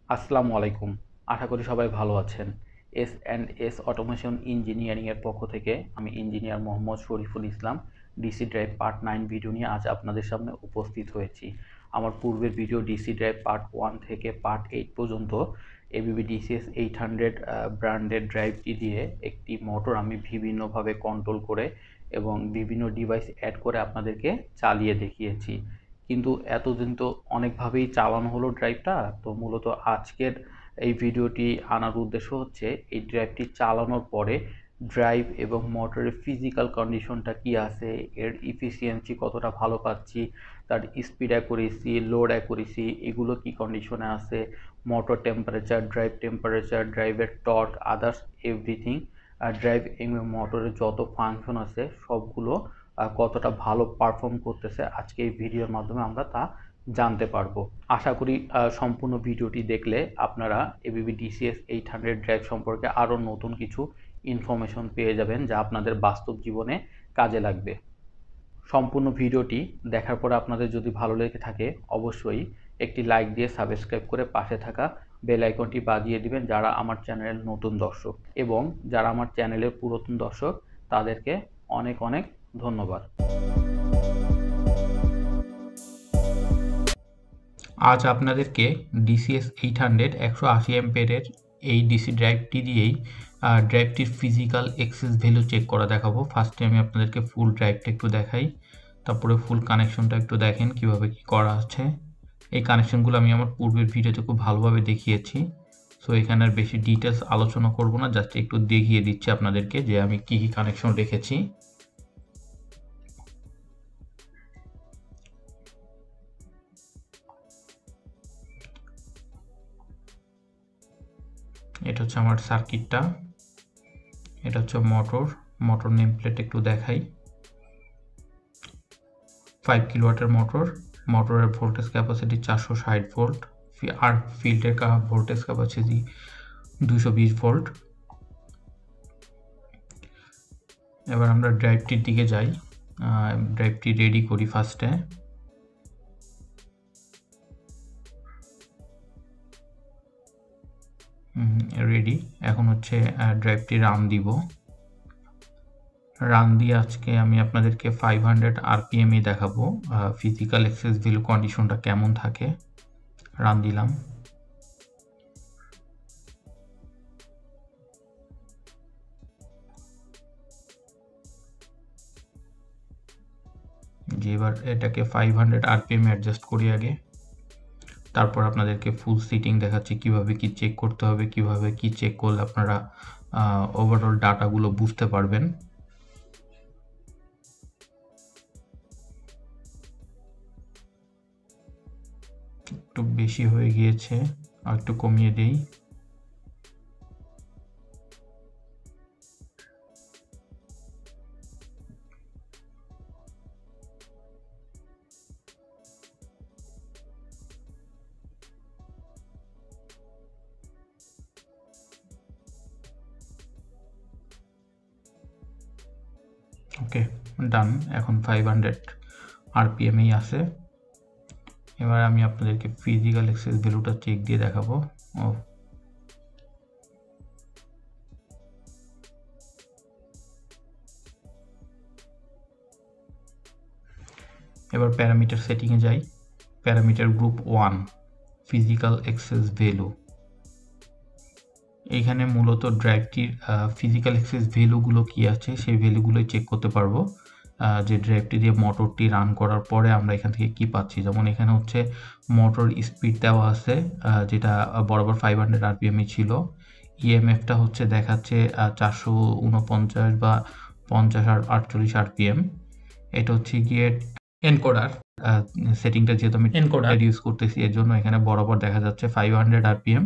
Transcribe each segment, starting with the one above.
আসসালামু আলাইকুম। আশা করি সবাই ভালো আছেন। এস অটোমেশন ইঞ্জিনিয়ারিং এর পক্ষ থেকে আমি engineer Mohammad Shariful Islam DC drive part 9 video নিয়ে আজ আপনাদের সামনে উপস্থিত হয়েছি। আমার পূর্বের ভিডিও ডিসি ড্রাইভ পার্ট 1 থেকে পার্ট 8 পর্যন্ত এবিবি ডিসিএস 800 ব্র্যান্ডের ড্রাইভটি দিয়ে একটি মোটর আমি বিভিন্নভাবে কন্ট্রোল করে এবং বিভিন্ন ডিভাইস অ্যাড করে আপনাদেরকে চালিয়ে দেখিয়েছি। কিন্তু এতদিন তো অনেকভাবেই চালানো হলো ড্রাইভটা, তো মূলত আজকের এই ভিডিওটি আনার উদ্দেশ্য হচ্ছে এই ড্রাইভটি চালানোর পরে ড্রাইভ এবং মোটরের ফিজিক্যাল কন্ডিশনটা কি আছে, এর ইফিসিয়েন্সি কতটা ভালো পাচ্ছি, তার স্পিড অ্যাকুরেসি, লোড অ্যাকুরেসি এগুলো কি কন্ডিশনে আছে, মোটর টেম্পারেচার, ড্রাইভের টর্ক, আদার্স এভরিথিং, ড্রাইভ এবং মোটরের যত ফাংশন আছে সবগুলো কতটা ভালো পারফর্ম করতেছে আজকে এই ভিডিওর মাধ্যমে আমরা তা জানতে পারবো। আশা করি সম্পূর্ণ ভিডিওটি দেখলে আপনারা এবিবি ডিসিএস 800 ড্রাইভ সম্পর্কে আরও নতুন কিছু ইনফরমেশন পেয়ে যাবেন যা আপনাদের বাস্তব জীবনে কাজে লাগবে। সম্পূর্ণ ভিডিওটি দেখার পর আপনাদের যদি ভালো লেগে থাকে অবশ্যই একটি লাইক দিয়ে সাবস্ক্রাইব করে পাশে থাকা বেল আইকনটি বাজিয়ে দিবেন যারা আমার চ্যানেলের নতুন দর্শক, এবং যারা আমার চ্যানেলের পুরাতন দর্শক তাদেরকে অনেক অনেক ধন্যবাদ। আজ আপনাদেরকে ডিসিএস 800 180 অ্যাম্পিয়ারের এই ডিসি ড্রাইভটি দিয়েই ড্রাইভটির ফিজিক্যাল এক্সেস ভ্যালু চেক করা দেখাবো। ফার্স্টে আমি আপনাদেরকে ফুল ড্রাইভটা একটু দেখাই, তারপরে ফুল কানেকশনটা একটু দেখেন কিভাবে কি করা আছে। এই কানেকশনগুলো আমি আমার পূর্বের ভিডিওতে খুব ভালোভাবে দেখিয়েছি, সো এখানে আর বেশি ডিটেলস আলোচনা করব না, জাস্ট একটু দেখিয়ে দিচ্ছি আপনাদেরকে যে আমি কি কি কানেকশন রেখেছি। এটা হচ্ছে আমার সার্কিটটা, এটা হচ্ছে মোটর নেম প্লেট একটু দেখাই। 5 কিলোওয়াটের মোটরের ভোল্টেজ ক্যাপাসিটি 460 ভোল্ট, আর ফিল্ডের ভোল্টেজ ক্যাপাসিটি 220 ভোল্ট। এবার আমরা ড্রাইভটির দিকে যাই, ড্রাইভটি রেডি করি। ফার্স্টে রেডি, এখন হচ্ছে ড্রাইভটি রান দিব। রান দিয়ে আজকে আমি আপনাদেরকে 500 আরপিএমই দেখাবো ফিজিক্যাল এক্সেস ভ্যালু কন্ডিশনটা কেমন থাকে। রান দিলাম। যে এবার এটাকে 500 আরপিএম অ্যাডজাস্ট করি আগে, তারপর আপনাদেরকে ফুল সিটিং দেখাচ্ছি কিভাবে কি চেক করতে হবে, কিভাবে কি চেক করলে আপনারা ওভারঅল ডাটাগুলো বুঝতে পারবেন। একটু বেশি হয়ে গিয়েছে, আর একটু কমিয়ে দেই। ওকে, ডান। এখন 500 আরপিএমই আছে। এবার আমি আপনাদেরকে ফিজিক্যাল এক্সেস ভ্যালুটা চেক দিয়ে দেখাবো। এবার প্যারামিটার সেটিংয়ে যাই। Parameter group 1 physical access value. এইখানে মূলত ড্রাইভটির ফিজিক্যাল এক্সেস ভ্যালুগুলো কি আছে সেই ভ্যালুগুলোই চেক করতে পারবো, যে ড্রাইভটি দিয়ে মোটরটি রান করার পরে আমরা এখান থেকে কি পাচ্ছি। যেমন এখানে হচ্ছে মোটর স্পিড দেওয়া আছে, যেটা বরাবর 500 আরপিএমই ছিল। ইএমএফটা হচ্ছে দেখাচ্ছে 449 বা 50 আর 48 আরপিএম। এটা হচ্ছে গিয়ে এনকোডার সেটিংটা, যেহেতু আমি এনকোডার ইউজ করতেছি এর জন্য এখানে বরাবর দেখা যাচ্ছে 500 আরপিএম,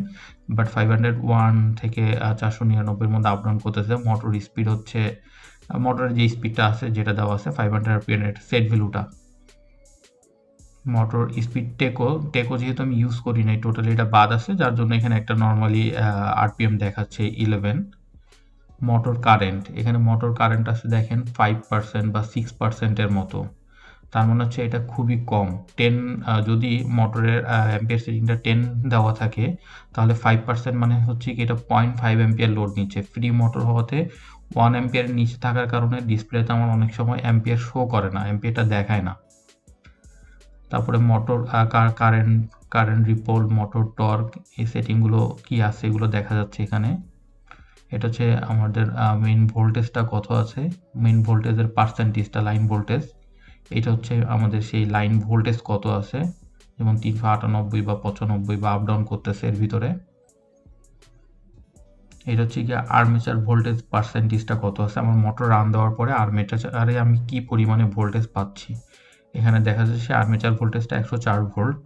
বাট 501 থেকে 499 মধ্যে আপ ডাউন করতেছে। মোটর স্পিড হচ্ছে, মোটরের যে স্পিডটা আছে যেটা দেওয়া আছে 500 আরপিএম এর সেট ভ্যালুটা। মোটর স্পিড টেকো যেহেতু আমি ইউজ করি নাই, টোটালি এটা বাদ আছে, যার জন্য এখানে একটা নর্মালি আরপিএম দেখাচ্ছে 11। মোটর কারেন্ট, এখানে মোটর কারেন্ট আছে দেখেন 5% বা 6% এর মতো। তার মানে হচ্ছে এটা খুবই কম। 10 যদি মোটরের অ্যাম্পিয়ার সেটিংটা 10 দেওয়া থাকে তাহলে 5% মানে হচ্ছে কি এটা 0.5 অ্যাম্পিয়ার লোড নিচ্ছে। ফ্রি মোটর হওয়াতে 1 অ্যাম্পিয়ারের নিচে থাকার কারণে ডিসপ্লেতে আমার অনেক সময় অ্যাম্পিয়ার শো করে না, অ্যাম্পিয়ারটা দেখায় না। তারপরে motor current ripple, motor torque, এই সেটিংগুলো কি আছে এগুলো দেখা যাচ্ছে এখানে। এটা হচ্ছে আমাদের মেইন ভোল্টেজটা কত আছে, মেইন ভোল্টেজের পার্সেন্টেজটা, লাইন ভোল্টেজ। এটা হচ্ছে আমাদের সেই লাইন ভোল্টেজ কত আছে, যেমন 398 বা 95 বা আপ ডাউন করতেছে এর ভিতরে। এটা হচ্ছে গিয়ে আর্মেচার ভোল্টেজ পার্সেন্টেজটা কত আছে, আমার মোটর রান দেওয়ার পরে আর্মেচারে আমি কি পরিমাণে ভোল্টেজ পাচ্ছি। এখানে দেখা যাচ্ছে আর্মেচার ভোল্টেজটা 104 ভোল্ট,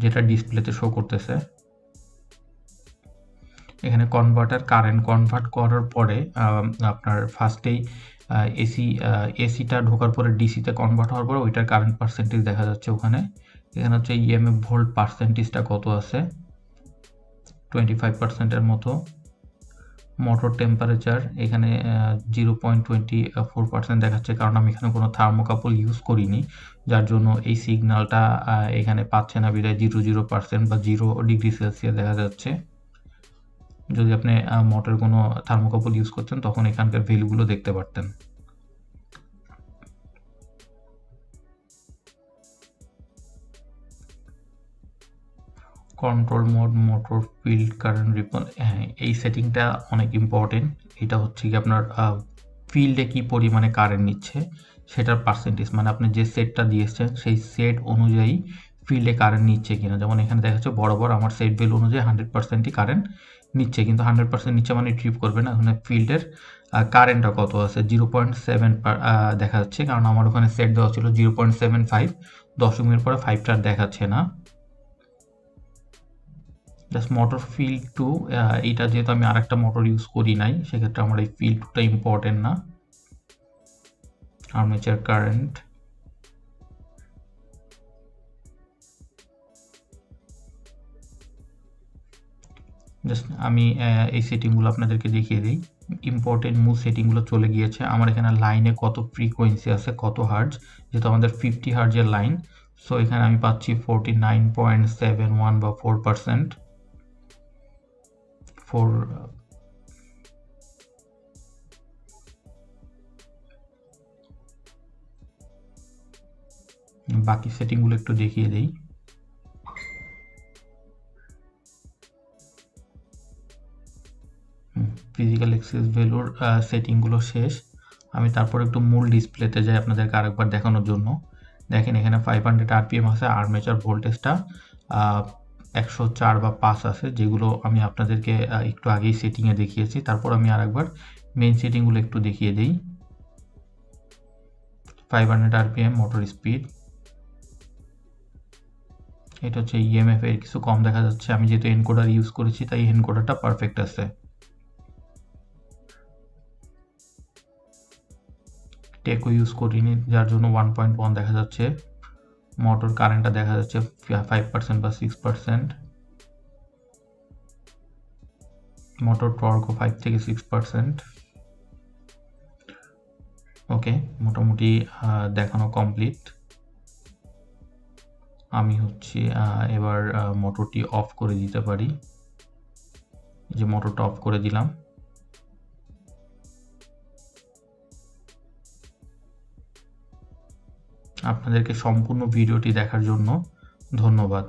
যেটা ডিসপ্লেতে শো করতেছে। এখানে কারেন্ট কনভার্ট করার পরে আপনার ফার্স্টেই এসিটা ঢোকার পরে ডিসিতে কনভার্ট হওয়ার পরে ওইটার কারেন্ট পার্সেন্টেজ দেখা যাচ্ছে ওখানে। এখানে হচ্ছে ইএমএফ ভোল্ট পার্সেন্টেজটা কত আছে, 25%-এর মতো। মোটর টেম্পারেচার এখানে 0.24% দেখাচ্ছে, কারণ আমি এখানে কোনো থার্মোকাপল ইউজ করিনি, যার জন্য এই সিগন্যালটা এখানে পাচ্ছে না, বিধায় 0% বা 0 ডিগ্রি সেলসিয়াস দেখা যাচ্ছে। যদি আপনি মোটরের কোনো থার্মোকাপল ইউজ করতেন তখন এখানকার ভ্যালুগুলো দেখতে পারতেন। Control mode, motor field current ripple, হ্যাঁ এই সেটিংটা অনেক ইম্পর্টেন্ট। এটা হচ্ছে কি আপনার ফিল্ডে কি পরিমাণে কারেন্ট নিচ্ছে সেটার পার্সেন্টেজ, মানে আপনি যে সেটটা দিয়েছেন সেই সেট অনুযায়ী ফিল্ডে কারেন্ট নিচ্ছে কিনা। যেমন এখানে দেখা যাচ্ছে বরাবর আমার সেট ভ্যালু অনুযায়ী 100%ই কারেন্ট নিচ্ছে, কিন্তু 100% নিচ্ছে মানে ট্রিপ করবে না। ওখানে ফিল্ডের কারেন্টটা কত আছে, 0.7 দেখা যাচ্ছে, কারণ আমার ওখানে সেট দেওয়া ছিল 0.75, দশমিকের পরে 5টা দেখাচ্ছে না। জাস্ট মোটর ফিল্ড টু, এইটা যেহেতু আমি আরেকটা মোটর ইউজ করি নাই সেক্ষেত্রে আমার এই ফিল্ড টুটা ইম্পর্টেন্ট না। আর্মেচার কারেন্ট, জাস্ট আমি এই সেটিংগুলো আপনাদেরকে দেখিয়ে দিই। ইম্পর্টেন্ট মুভ সেটিংগুলো চলে গিয়েছে। আমার এখানে লাইনে কত ফ্রিকোয়েন্সি আছে, কত হার্জ, যেহেতু আমাদের 50 হার্জের লাইন, সো এখানে আমি পাচ্ছি 49.71 বা 4%। বাকি সেটিংগুলো একটু দেখিয়ে দিই। ফিজিক্যাল অ্যাক্সেস ভ্যালুর সেটিংগুলো শেষ। আমি তারপর একটু মূল ডিসপ্লেতে যাই আপনাদেরকে আরেকবার দেখানোর জন্য। দেখেন এখানে 500 আরপিএম আছে, আর্মেচার ভোল্টেজটা 104 বা 5 আছে, যেগুলো আমি আপনাদেরকে একটু আগেই সেটিংয়ে দেখিয়েছি। তারপর আমি আরেকবার মেইন সেটিংগুলো একটু দেখিয়ে দিই। 500 আরপিএম মোটর স্পিড, এটা হচ্ছে ইএমএফ এর কিছু কম দেখা যাচ্ছে, আমি যেহেতু এনকোডার ইউজ করেছি তাই এনকোডারটা পারফেক্ট আছে। টেকও ইউজ করিনি যার জন্য 1.1 দেখা যাচ্ছে। মোটর কারেন্টটা দেখা যাচ্ছে 5% বা 6%। মোটর টর্কও 5 থেকে 6%। ওকে, মোটামুটি দেখানো কমপ্লিট। আমি হচ্ছে এবার মোটরটি অফ করে দিতে পারি। এই যে মোটরটা অফ করে দিলাম। আপনাদেরকে সম্পূর্ণ ভিডিওটি দেখার জন্য ধন্যবাদ।